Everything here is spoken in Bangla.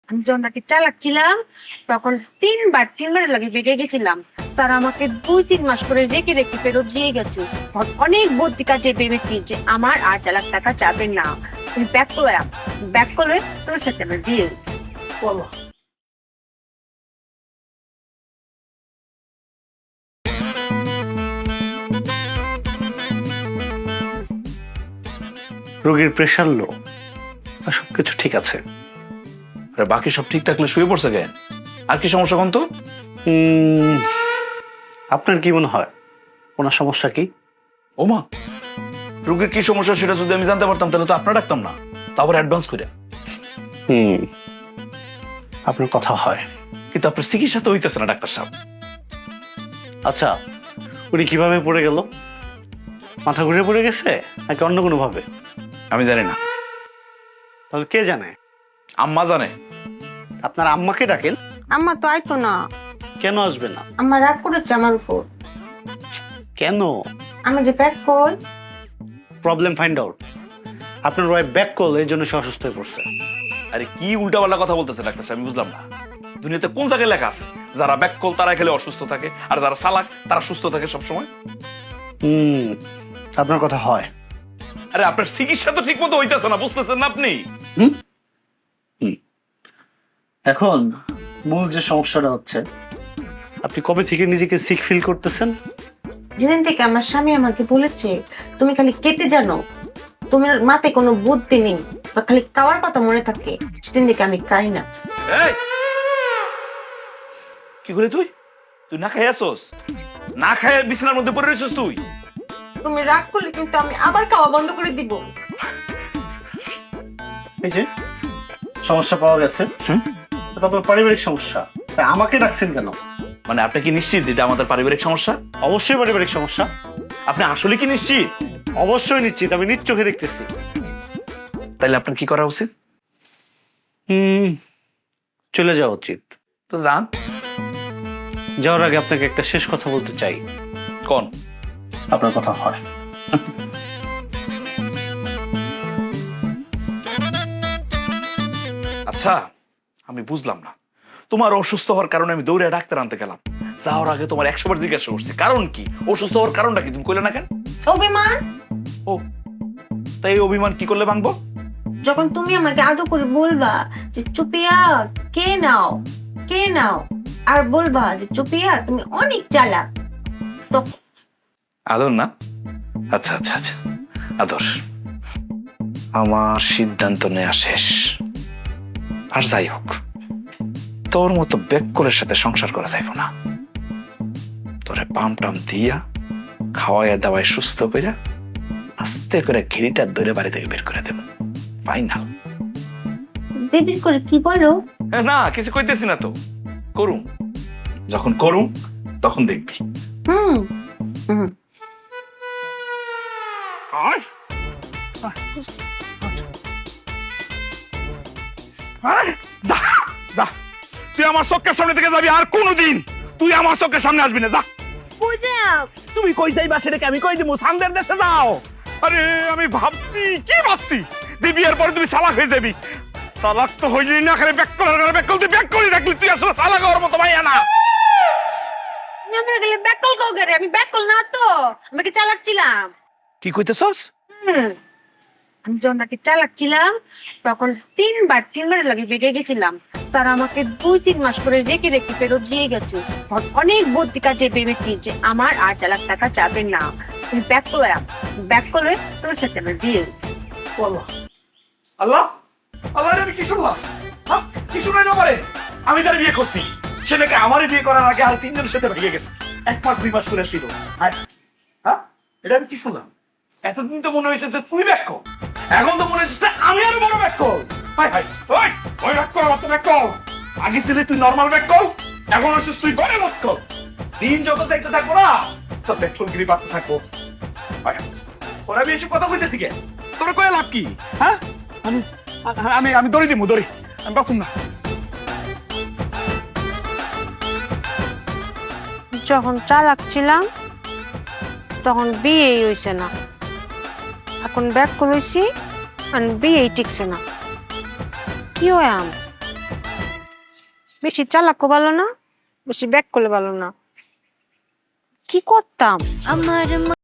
আমি যখন নাকি চালাক ছিলাম তখন তিনবার লাগে বেগে গেছিলাম। তারা আমাকে 2-3 মাস করে রেখে রেখে ফেরত দিয়ে গেছে। অনেক বুদ্ধি কাটিয়ে ভেবেছি যে আমার আর চালাক টাকা যাবে না। তুমি ব্যাক করে তোমার সাথে আমার দিয়ে দিচ্ছি। বলো। রোগীর প্রেশার লো আর সবকিছু ঠিক আছে। আরে বাকি সব ঠিক থাকলে শুয়ে পড়ছে কেন? আর কি সমস্যা কোন তো? আপনার কি মনে হয় ওনার সমস্যা কি? ওমা, রোগীর কি সমস্যা সেটা যদি আমি জানতে পারতাম তাহলে তো আপনার ডাকতাম না, তারপর অ্যাডভান্স করে। আপনার কথা হয়, কিন্তু আপনার চিকিৎসা তো হইতেছে না ডাক্তার সাহেব। আচ্ছা উনি কিভাবে পড়ে গেল? মাথা ঘুরে পড়ে গেছে নাকি অন্য কোনো ভাবে? আমি জানি না। তাহলে কে জানে? আম্মা জানে। আপনার আম্মাকে ডাকেন। আম্মা তো আইতো না। কেন আসবে না? আমার রাগ করেছে আমার উপর। কেন? আমি যে back call. Problem find out. আপনার ওয়াইফ ব্যাক কল, এই জন্য সে অসুস্থ হয়ে পড়ছে। আরে কি উল্টাপাল্টা কথা বলতেছে ডাক্তার সাহেব, আমি বুঝলাম না। দুনিয়াতে কোন জায়গায় লেখা আছে যারা ব্যাককল তারা খেলে অসুস্থ থাকে আর যারা চালাক তারা সুস্থ থাকে সবসময়? আপনার কথা হয়। আরে আপনার চিকিৎসা তো ঠিক মতো হইতেছে না, বুঝতেছেন না আপনি? এখন মূল যে সমস্যাটা হচ্ছে, আপনি কবে থেকে নিজেকে সিক ফিল করতেছেন? যেদিন থেকে আমার স্বামী আমাকে বলেছে তুমি খালি কেটে জানো, তোমার মাথায় কোনো বুদ্ধি নেই বা খালি খাওয়ার কথা মনে থাকে, সেদিন থেকে আমি খাই না। এই কি করে তুই তুই না খাই আসোস? না খায় বিছানার মধ্যে পড়ে রয়েছিস তুই? তুমি রাগ করলে কিন্তু আমি আবার খাওয়া বন্ধ করে দিব। এই যে সমস্যা পাওয়া গেছে, এটা আপনার পারিবারিক সমস্যা, তাই আমাকে ডাকছেন কেন? মানে আপনি কি নিশ্চিত এটা আমাদের পারিবারিক সমস্যা? অবশ্যই পারিবারিক সমস্যা। আপনি আসলে কি নিশ্চিত? অবশ্যই নিশ্চিত, আমি নিজ চোখে দেখতেছি। তাহলে আপনার কি করা উচিত? চলে যাওয়া উচিত। তো যান। যাওয়ার আগে আপনাকে একটা শেষ কথা বলতে চাই। কোন? আপনার কথা হয়। আচ্ছা আমি বুঝলাম না, তোমার অসুস্থ হওয়ার কারণে আমি দৌড়ে ডাক্তার আনতে গেলাম, যাওয়ার আগে তোমার 100 বার জিজ্ঞাসা করছি কারণ কি, অসুস্থ হওয়ার কারণটা কি, তুমি কইলে না কেন? অভিমান। ও তাই এই অভিমান কি করলে ভাঙবো? যখন তুমি আমাকে আদর করে বলবা যে চুপিয়া কে নাও কে নাও, আর বলবা যে চুপিয়া তুমি অনেক চালাক, তখন আদর না? আচ্ছা আচ্ছা আচ্ছা আদর। আমার সিদ্ধান্ত নেওয়া শেষ। আর যাই হোক, তোর মতো বেককলের সাথে সংসার করা যাইব না। তোরে পাম টাম দিয়া খাওয়াইয়া দাওয়াই সুস্থ কইরা আস্তে করে ঘিরিটা ধরে বাড়ি থেকে বের করে দেব, ফাইনাল। বেবি করে কি বলো? না কিছু কইতেছি না তো, করুম। যখন করুম তখন দেখবি। হুম হুম। আয় আয়, যা যা, তুই আমার চোখের সামনে থেকে যাবি, আর কোনোদিন তুই আমার চোখের সামনে আসবি না, যা। কই যাও? তুমি কই যাইবা সেটাকে আমি কই দিব, সামনের দেশে যাও। আরে আমি ভাবছি কি ভাবছি যে বিয়ের পরে তুমি চালাক হয়ে যাবি। চালাক তো হইলি না, খালি ব্যাককল তুই ব্যাককলই রাখলি, তুই আসলে চালাক হওয়ার মতো ভাইয়া না। আমরা গেলে ব্যাকল কও করে? আমি ব্যাকল না তো, আমি কি চালাক ছিলাম। কি কইতেছস? আমি যখন নাকি চালাক ছিলাম তখন তিনবার লাগে বেগে গেছিলাম। তারা আমাকে 2-3 মাস করে রেখে রেখে ফেরত দিয়ে গেছে। অনেক বুদ্ধি কাটিয়ে ভেবেছি যে আমার আর চালাক টাকা যাবে না। তুমি ব্যাক করে তোমার সাথে আমার দিয়ে দিচ্ছি। আল্লাহ আল্লাহ আল্লাহ, আমি কি শুনলাম? কি শুনাই না পারে? আমি তার বিয়ে করছি, সে নাকি আমারই বিয়ে করার আগে আর 3 জনের সাথে ভেগে গেছে, 1 মাস 2 মাস করে ছিল। হ্যাঁ এটা আমি কি শুনলাম? এতদিন তো মনে হয়েছে যে তুই ব্যাক, এখন তো মনে হচ্ছে আমি আরো বড় ব্যাক কল। হাই হাই, ওই ওই ব্যাক কল, বাচ্চা ব্যাক কল। আগে ছিলে তুই নরমাল ব্যাক কল, এখন হচ্ছিস তুই বড় ব্যাক কল। দিন যত দেখতে থাকবো না তত ব্যাক কল গিরি বাড়তে থাকবো। ওরা আমি এসব কথা কইতেছি কে? তোর কয়ে লাভ কি? হ্যাঁ আমি আমি আমি দড়ি দিব, দড়ি আমি বাঁচুম না। যখন চালাক ছিলাম তখন বিয়েই হইছে না, এখন ব্যাক করেছি বিয়েই টিকছে না। কি হয় বেশি চালাকও ভালো না, বেশি ব্যাক করলে ভালো না। কি করতাম? আমার